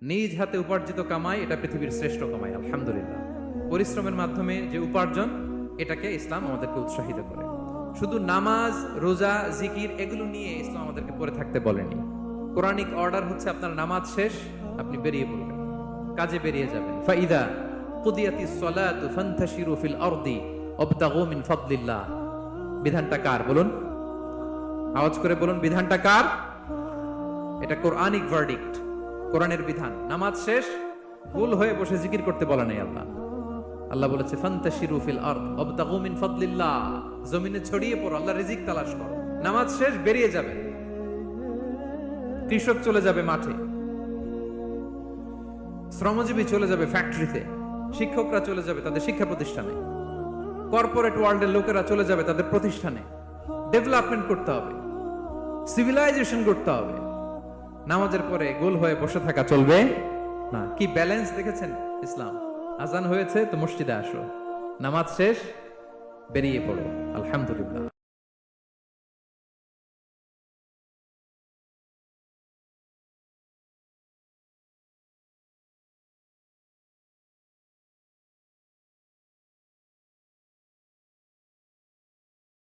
নিজ হাতে উপার্জিত কামাই এটা পৃথিবীর শ্রেষ্ঠ কামাই, আলহামদুলিল্লাহ। পরিশ্রমের মাধ্যমে যে উপার্জন, এটাকে ইসলাম আমাদেরকে উৎসাহিত করে। শুধু নামাজ, রোজা, জিকির এগুলো নিয়ে ইসলাম আমাদেরকে পড়ে থাকতে বলেনি। কোরআনিক অর্ডার হচ্ছে আপনার নামাজ শেষ, আপনি বেরিয়ে পড়বেন, কাজে বেরিয়ে যাবেন। ফাইদা কুদিয়াতিস সালাতু ফান্তাশিরু ফিল আরদি ওয়াবতাগু মিন ফাদলিল্লাহ। বিধানটা কার বলুন? আওয়াজ করে বলুন, বিধানটা কার? এটা কোরআনিক ভার্ডিক্ট, কোরআনের বিধান। নামাজ শেষ, ভুল হয়ে বসে জিকির করতে বলা নেই আল্লাহ। আল্লাহ বলেছে ফান্তাশিরু ফিল আরদ ওয়াবতাগু মিন ফাদলিল্লাহ, জমিনে ছড়িয়ে পড়ো, আল্লাহর রিজিক তালাশ করো। নামাজ শেষ, বেরিয়ে যাবে। কৃষক চলে যাবে মাঠে, শ্রমজীবী চলে যাবে ফ্যাক্টরিতে, শিক্ষকরা চলে যাবে তাদের শিক্ষা প্রতিষ্ঠানে, কর্পোরেট ওয়ার্ল্ডের লোকেরা চলে যাবে তাদের প্রতিষ্ঠানে। ডেভেলপমেন্ট করতে হবে, সিভিলাইজেশন করতে হবে। নামাজের পরে গোল হয়ে বসে থাকা চলবে না। কি ব্যালেন্স দেখেছেন ইসলাম? আজান হয়েছে তো মসজিদে আসো, নামাজ শেষ বেরিয়ে পড়ো, আলহামদুলিল্লাহ।